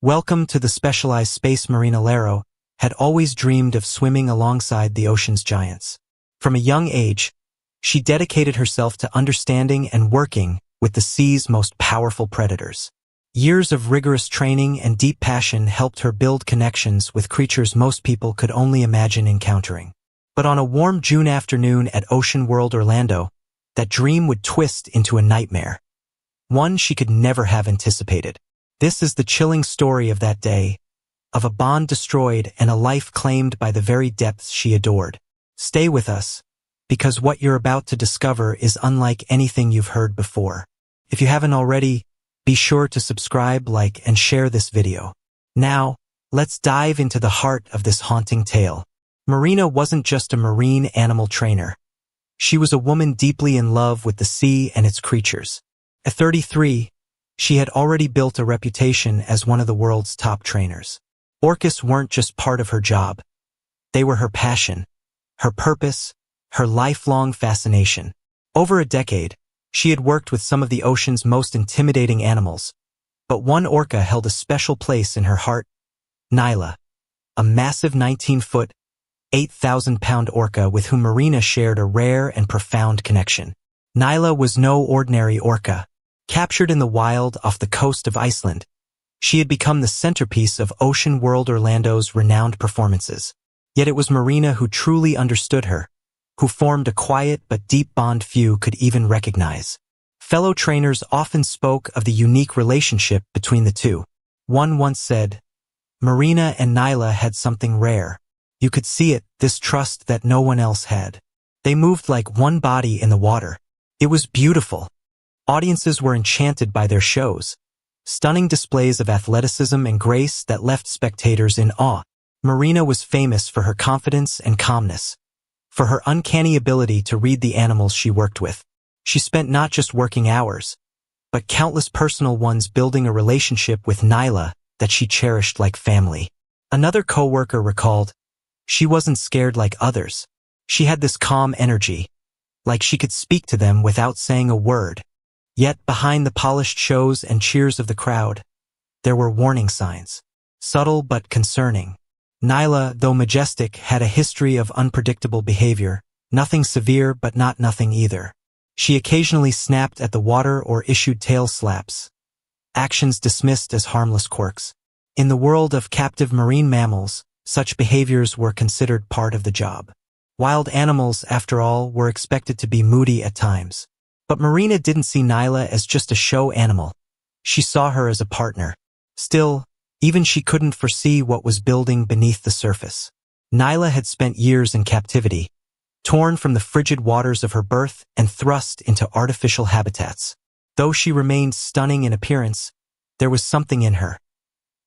Welcome to the specialized space. Marina Lysaro had always dreamed of swimming alongside the ocean's giants. From a young age, she dedicated herself to understanding and working with the sea's most powerful predators. Years of rigorous training and deep passion helped her build connections with creatures most people could only imagine encountering. But on a warm June afternoon at Ocean World Orlando, that dream would twist into a nightmare. One she could never have anticipated. This is the chilling story of that day, of a bond destroyed and a life claimed by the very depths she adored. Stay with us, because what you're about to discover is unlike anything you've heard before. If you haven't already, be sure to subscribe, like, and share this video. Now, let's dive into the heart of this haunting tale. Marina wasn't just a marine animal trainer. She was a woman deeply in love with the sea and its creatures. At 33, she had already built a reputation as one of the world's top trainers. Orcas weren't just part of her job. They were her passion, her purpose, her lifelong fascination. Over a decade, she had worked with some of the ocean's most intimidating animals, but one orca held a special place in her heart: Nyla, a massive 19-foot, 8,000-pound orca with whom Marina shared a rare and profound connection. Nyla was no ordinary orca. Captured in the wild off the coast of Iceland, she had become the centerpiece of Ocean World Orlando's renowned performances. Yet it was Marina who truly understood her, who formed a quiet but deep bond few could even recognize. Fellow trainers often spoke of the unique relationship between the two. One once said, "Marina and Nyla had something rare. You could see it, this trust that no one else had. They moved like one body in the water. It was beautiful." Audiences were enchanted by their shows, stunning displays of athleticism and grace that left spectators in awe. Marina was famous for her confidence and calmness, for her uncanny ability to read the animals she worked with. She spent not just working hours, but countless personal ones building a relationship with Nyla that she cherished like family. Another co-worker recalled, "She wasn't scared like others. She had this calm energy, like she could speak to them without saying a word." Yet behind the polished shows and cheers of the crowd, there were warning signs, subtle but concerning. Nyla, though majestic, had a history of unpredictable behavior, nothing severe but not nothing either. She occasionally snapped at the water or issued tail slaps, actions dismissed as harmless quirks. In the world of captive marine mammals, such behaviors were considered part of the job. Wild animals, after all, were expected to be moody at times. But Marina didn't see Nyla as just a show animal. She saw her as a partner. Still, even she couldn't foresee what was building beneath the surface. Nyla had spent years in captivity, torn from the frigid waters of her birth and thrust into artificial habitats. Though she remained stunning in appearance, there was something in her,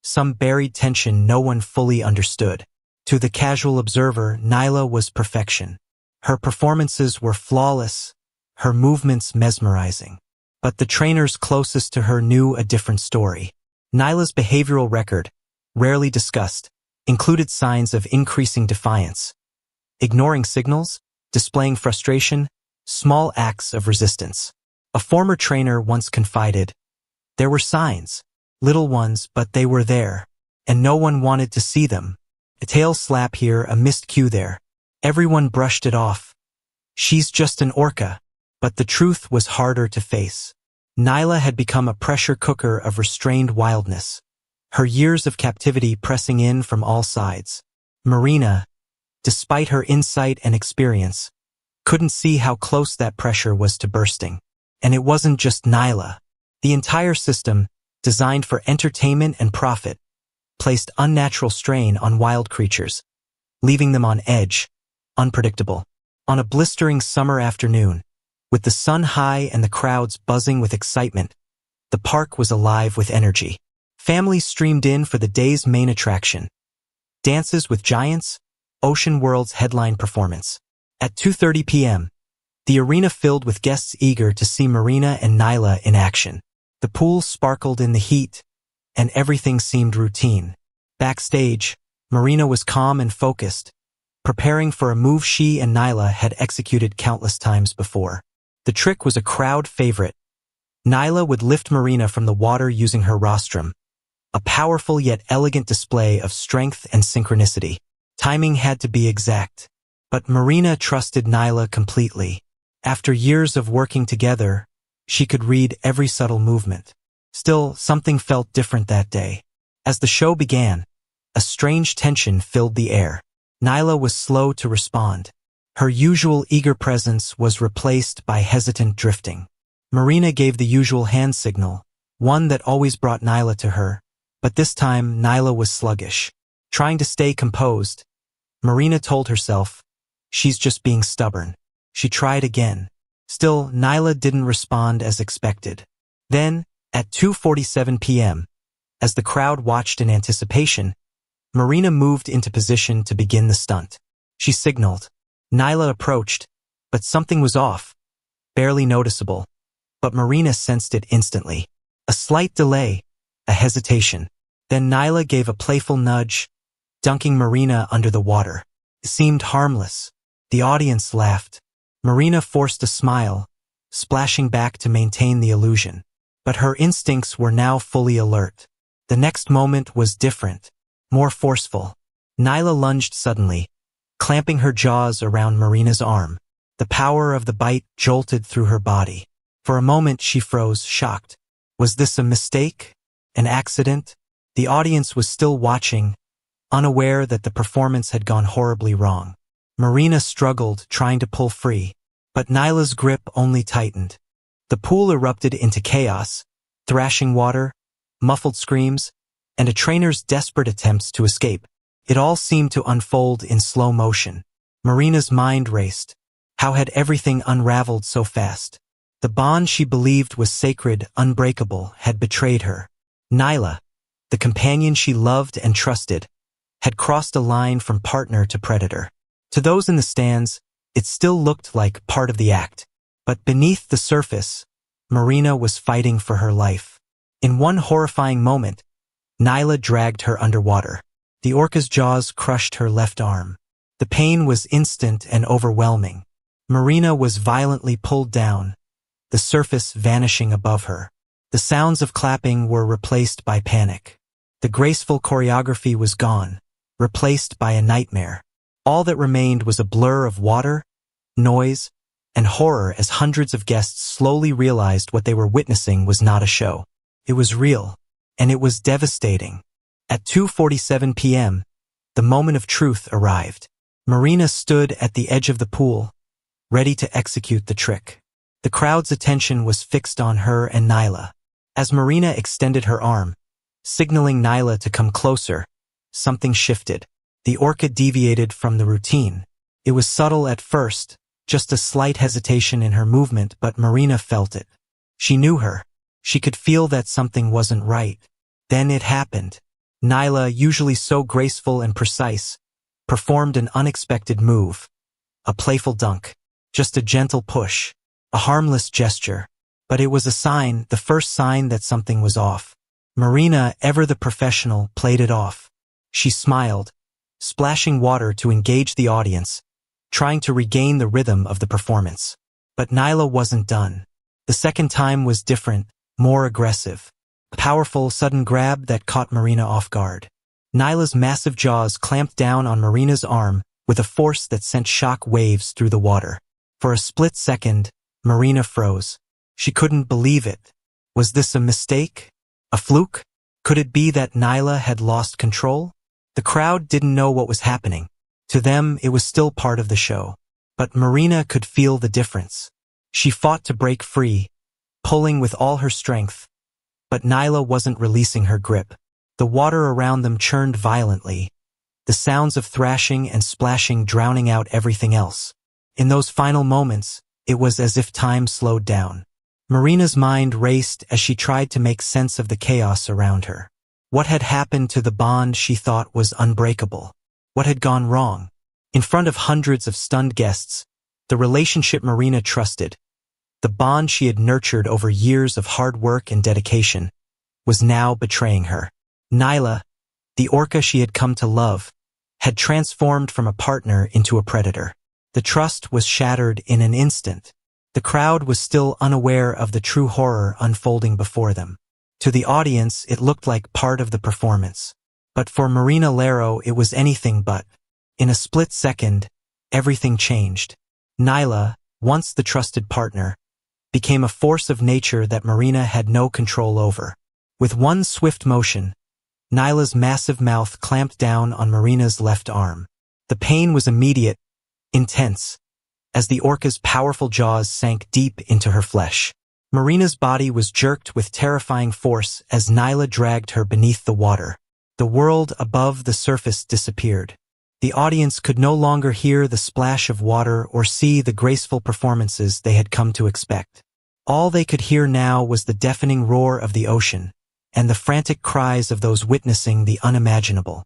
some buried tension no one fully understood. To the casual observer, Nyla was perfection. Her performances were flawless, her movements mesmerizing. But the trainers closest to her knew a different story. Nyla's behavioral record, rarely discussed, included signs of increasing defiance, ignoring signals, displaying frustration, small acts of resistance. A former trainer once confided, "There were signs, little ones, but they were there, and no one wanted to see them. A tail slap here, a missed cue there. Everyone brushed it off. She's just an orca." But the truth was harder to face. Nyla had become a pressure cooker of restrained wildness, her years of captivity pressing in from all sides. Marina, despite her insight and experience, couldn't see how close that pressure was to bursting. And it wasn't just Nyla. The entire system, designed for entertainment and profit, placed unnatural strain on wild creatures, leaving them on edge, unpredictable. On a blistering summer afternoon, with the sun high and the crowds buzzing with excitement, the park was alive with energy. Families streamed in for the day's main attraction, Dances with Giants, Ocean World's headline performance. At 2:30 p.m., the arena filled with guests eager to see Marina and Nyla in action. The pool sparkled in the heat, and everything seemed routine. Backstage, Marina was calm and focused, preparing for a move she and Nyla had executed countless times before. The trick was a crowd favorite. Nyla would lift Marina from the water using her rostrum, a powerful yet elegant display of strength and synchronicity. Timing had to be exact. But Marina trusted Nyla completely. After years of working together, she could read every subtle movement. Still, something felt different that day. As the show began, a strange tension filled the air. Nyla was slow to respond. Her usual eager presence was replaced by hesitant drifting. Marina gave the usual hand signal, one that always brought Nyla to her, but this time Nyla was sluggish. Trying to stay composed, Marina told herself, she's just being stubborn. She tried again. Still, Nyla didn't respond as expected. Then, at 2:47 p.m., as the crowd watched in anticipation, Marina moved into position to begin the stunt. She signaled. Nyla approached, but something was off. Barely noticeable. But Marina sensed it instantly. A slight delay, a hesitation. Then Nyla gave a playful nudge, dunking Marina under the water. It seemed harmless. The audience laughed. Marina forced a smile, splashing back to maintain the illusion. But her instincts were now fully alert. The next moment was different, more forceful. Nyla lunged suddenly, clamping her jaws around Marina's arm. The power of the bite jolted through her body. For a moment she froze, shocked. Was this a mistake? An accident? The audience was still watching, unaware that the performance had gone horribly wrong. Marina struggled, trying to pull free, but Nyla's grip only tightened. The pool erupted into chaos, thrashing water, muffled screams, and a trainer's desperate attempts to escape. It all seemed to unfold in slow motion. Marina's mind raced. How had everything unraveled so fast? The bond she believed was sacred, unbreakable, had betrayed her. Nyla, the companion she loved and trusted, had crossed a line from partner to predator. To those in the stands, it still looked like part of the act. But beneath the surface, Marina was fighting for her life. In one horrifying moment, Nyla dragged her underwater. The orca's jaws crushed her left arm. The pain was instant and overwhelming. Marina was violently pulled down, the surface vanishing above her. The sounds of clapping were replaced by panic. The graceful choreography was gone, replaced by a nightmare. All that remained was a blur of water, noise, and horror as hundreds of guests slowly realized what they were witnessing was not a show. It was real, and it was devastating. At 2:47 p.m., the moment of truth arrived. Marina stood at the edge of the pool, ready to execute the trick. The crowd's attention was fixed on her and Nyla. As Marina extended her arm, signaling Nyla to come closer, something shifted. The orca deviated from the routine. It was subtle at first, just a slight hesitation in her movement, but Marina felt it. She knew her. She could feel that something wasn't right. Then it happened. Nyla, usually so graceful and precise, performed an unexpected move. A playful dunk. Just a gentle push. A harmless gesture. But it was a sign, the first sign that something was off. Marina, ever the professional, played it off. She smiled, splashing water to engage the audience, trying to regain the rhythm of the performance. But Nyla wasn't done. The second time was different, more aggressive. A powerful, sudden grab that caught Marina off guard. Nyla's massive jaws clamped down on Marina's arm with a force that sent shock waves through the water. For a split second, Marina froze. She couldn't believe it. Was this a mistake? A fluke? Could it be that Nyla had lost control? The crowd didn't know what was happening. To them, it was still part of the show. But Marina could feel the difference. She fought to break free, pulling with all her strength. But Nyla wasn't releasing her grip. The water around them churned violently, the sounds of thrashing and splashing drowning out everything else. In those final moments, it was as if time slowed down. Marina's mind raced as she tried to make sense of the chaos around her. What had happened to the bond she thought was unbreakable? What had gone wrong? In front of hundreds of stunned guests, the relationship Marina trusted, the bond she had nurtured over years of hard work and dedication, was now betraying her. Nyla, the orca she had come to love, had transformed from a partner into a predator. The trust was shattered in an instant. The crowd was still unaware of the true horror unfolding before them. To the audience, it looked like part of the performance. But for Marina Lysaro, it was anything but. In a split second, everything changed. Nyla, once the trusted partner, became a force of nature that Marina had no control over. With one swift motion, Nyla's massive mouth clamped down on Marina's left arm. The pain was immediate, intense, as the orca's powerful jaws sank deep into her flesh. Marina's body was jerked with terrifying force as Nyla dragged her beneath the water. The world above the surface disappeared. The audience could no longer hear the splash of water or see the graceful performances they had come to expect. All they could hear now was the deafening roar of the ocean and the frantic cries of those witnessing the unimaginable.